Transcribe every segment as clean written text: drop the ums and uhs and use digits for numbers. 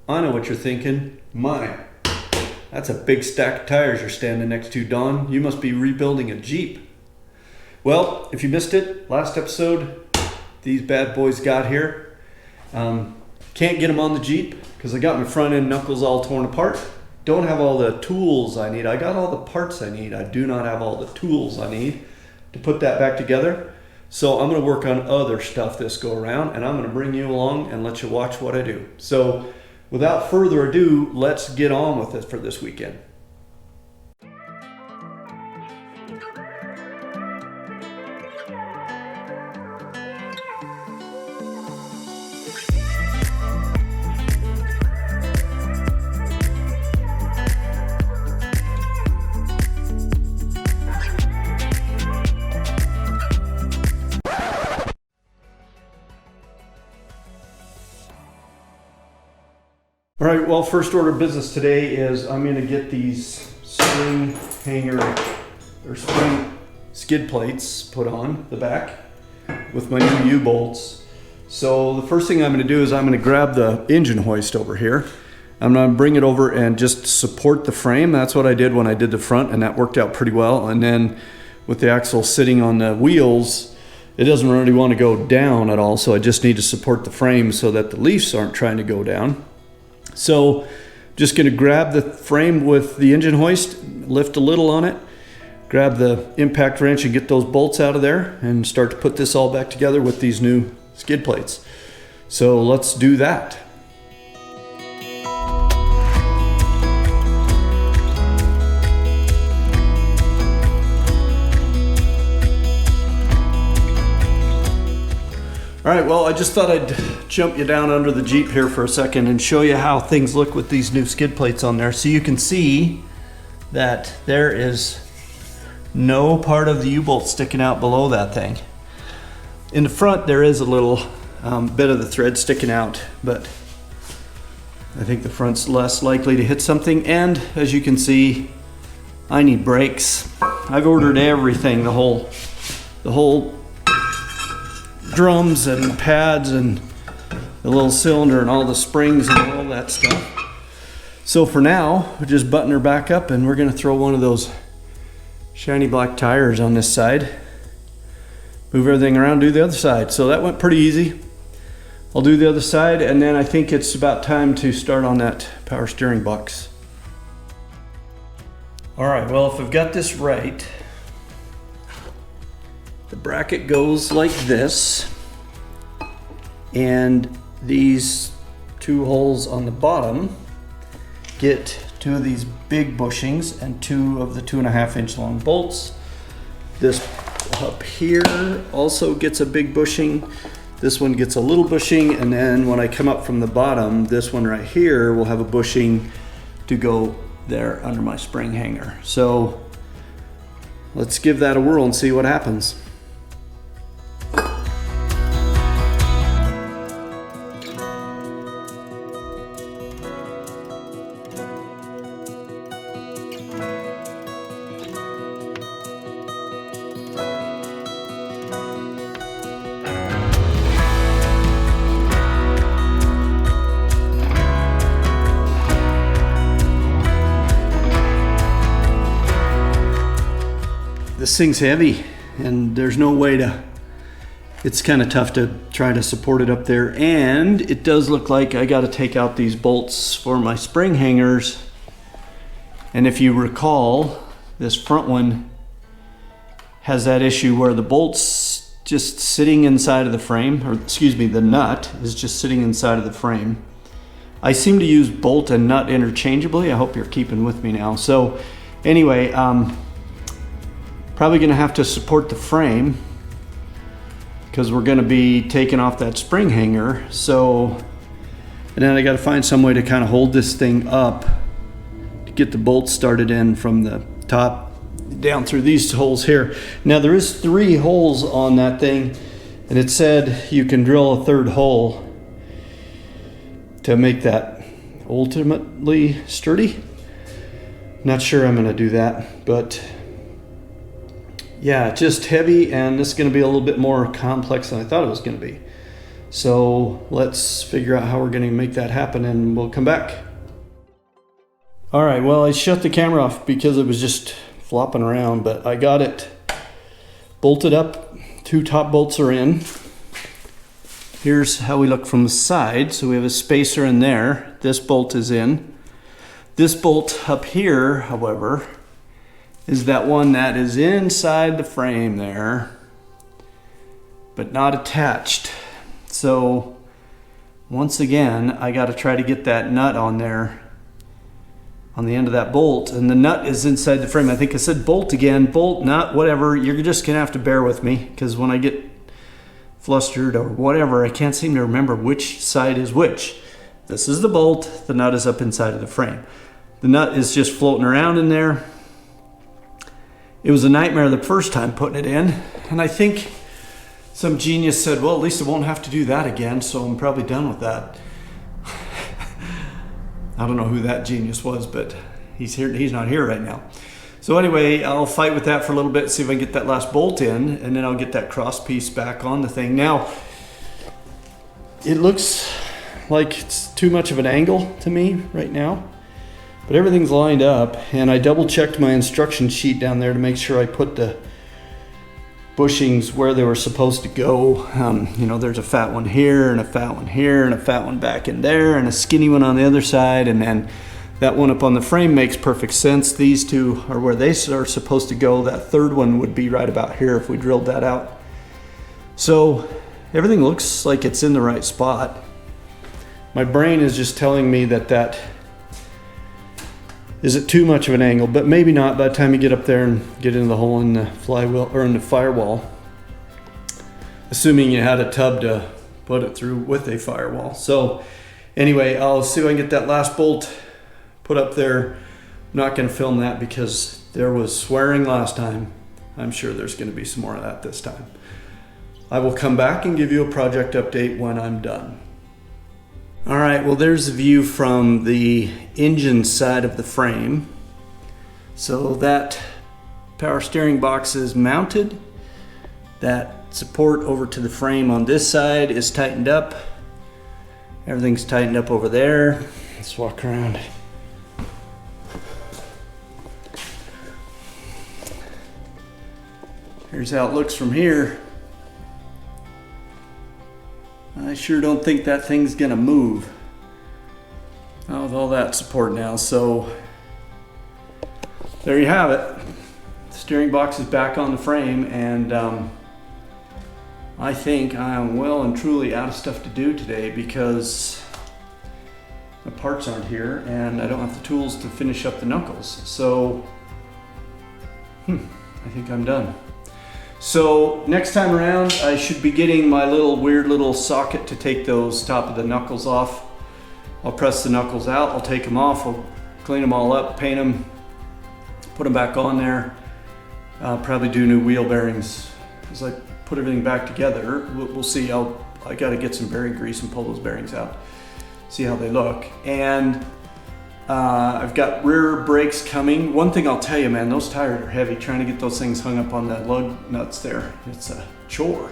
I know what you're thinking. My, that's a big stack of tires you're standing next to, Don. You must be rebuilding a Jeep. Well, if you missed it, last episode, these bad boys got here. Can't get them on the Jeep because I got my front end knuckles all torn apart. Don't have all the tools I need. I got all the parts I need. I do not have all the tools I need to put that back together. So I'm going to work on other stuff this go around, and I'm going to bring you along and let you watch what I do. So without further ado, let's get on with it for this weekend. All right, well, first order of business today is I'm going to get these spring hanger or spring skid plates put on the back with my new U-bolts. So the first thing I'm going to do is I'm going to grab the engine hoist over here. I'm going to bring it over and just support the frame. That's what I did when I did the front, and that worked out pretty well. And then with the axle sitting on the wheels, it doesn't really want to go down at all, so I just need to support the frame so that the leaves aren't trying to go down. So just going to grab the frame with the engine hoist, lift a little on it, grab the impact wrench and get those bolts out of there and start to put this all back together with these new skid plates. So let's do that. All right, well, I just thought I'd jump you down under the Jeep here for a second and show you how things look with these new skid plates on there. So you can see that there is no part of the U-bolt sticking out below that thing. In the front, there is a little bit of the thread sticking out, but I think the front's less likely to hit something. And as you can see, I need brakes. I've ordered everything, the whole drums and pads and the little cylinder and all the springs and all that stuff. So for now, we'll just button her back up and we're going to throw one of those shiny black tires on this side. Move everything around, do the other side. So that went pretty easy. I'll do the other side, and then I think it's about time to start on that power steering box. All right, well, if I've got this right, the bracket goes like this, and these two holes on the bottom get two of these big bushings and two of the 2.5 inch long bolts. This up here also gets a big bushing. This one gets a little bushing, and then when I come up from the bottom, this one right here will have a bushing to go there under my spring hanger. So let's give that a whirl and see what happens. This thing's heavy and there's no way to, it's kind of tough to try to support it up there, and it does look like I got to take out these bolts for my spring hangers. And if you recall, this front one has that issue where the bolts just sitting inside of the frame, or excuse me, the nut is just sitting inside of the frame. I seem to use bolt and nut interchangeably. I hope you're keeping with me now. So anyway, probably gonna have to support the frame because we're gonna be taking off that spring hanger. So, and then I gotta find some way to kind of hold this thing up to get the bolts started in from the top down through these holes here. Now there is 3 holes on that thing, and it said you can drill a 3rd hole to make that ultimately sturdy. Not sure I'm gonna do that, but yeah, just heavy, and this is going to be a little bit more complex than I thought it was going to be. So let's figure out how we're gonna make that happen and we'll come back. All right, well, I shut the camera off because it was just flopping around, but I got it bolted up. 2 top bolts are in. Here's how we look from the side. So we have a spacer in there. This bolt is in. This bolt up here, however, is that one that is inside the frame there, but not attached. So once again, I got to try to get that nut on there on the end of that bolt, and the nut is inside the frame. I think I said bolt again, bolt, nut, whatever. You're just gonna have to bear with me because when I get flustered or whatever, I can't seem to remember which side is which. This is the bolt, the nut is up inside of the frame. The nut is just floating around in there. It was a nightmare the first time putting it in, and I think some genius said, well, at least I won't have to do that again, so I'm probably done with that. I don't know who that genius was, but he's here. He's not here right now. So anyway, I'll fight with that for a little bit, see if I can get that last bolt in, and then I'll get that cross piece back on the thing. Now, it looks like it's too much of an angle to me right now, but everything's lined up, and I double checked my instruction sheet down there to make sure I put the bushings where they were supposed to go. You know, there's a fat one here and a fat one here and a fat one back in there and a skinny one on the other side, and then that one up on the frame makes perfect sense. These two are where they are supposed to go. That third one would be right about here if we drilled that out. So everything looks like it's in the right spot. My brain is just telling me that is it too much of an angle, but maybe not by the time you get up there and get into the hole in the flywheel or in the firewall. Assuming you had a tub to put it through with a firewall. So anyway, I'll see if I can get that last bolt put up there. I'm not gonna film that because there was swearing last time. I'm sure there's gonna be some more of that this time. I will come back and give you a project update when I'm done. All right, well, there's the view from the engine side of the frame. So that power steering box is mounted. That support over to the frame on this side is tightened up. Everything's tightened up over there. Let's walk around. Here's how it looks from here. I sure don't think that thing's gonna move. Not with all that support now, so there you have it. The steering box is back on the frame, and I think I am well and truly out of stuff to do today because the parts aren't here and I don't have the tools to finish up the knuckles. So, I think I'm done. So next time around, I should be getting my weird little socket to take those top of the knuckles off. I'll press the knuckles out, I'll take them off, I'll clean them all up, paint them, put them back on there. I'll probably do new wheel bearings. As I put everything back together, we'll see. I gotta get some bearing grease and pull those bearings out, see how they look. And I've got rear brakes coming. One thing I'll tell you, man, those tires are heavy. Trying to get those things hung up on the lug nuts there, it's a chore.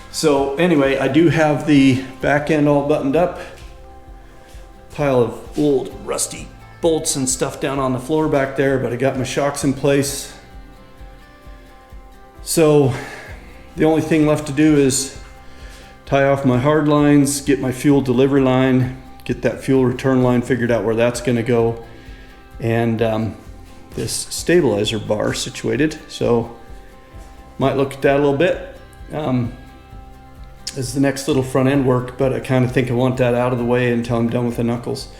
So anyway, I do have the back end all buttoned up. Pile of old rusty bolts and stuff down on the floor back there, but I got my shocks in place. So the only thing left to do is tie off my hard lines, get my fuel delivery line, get that fuel return line figured out where that's going to go, and this stabilizer bar situated. So might look at that a little bit as the next little front end work, but I kind of think I want that out of the way until I'm done with the knuckles.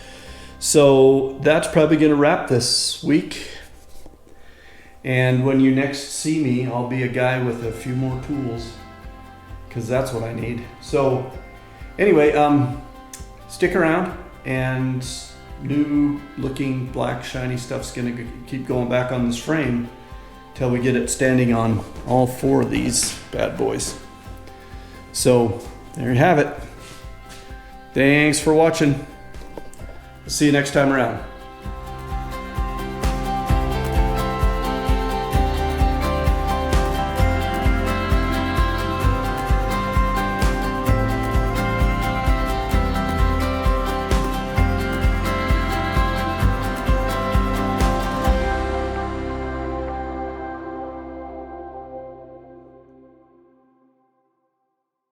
So that's probably going to wrap this week, and when you next see me, I'll be a guy with a few more tools because that's what I need. So anyway, stick around, and new looking black shiny stuff's gonna keep going back on this frame till we get it standing on all 4 of these bad boys. So there you have it. Thanks for watching. See you next time around.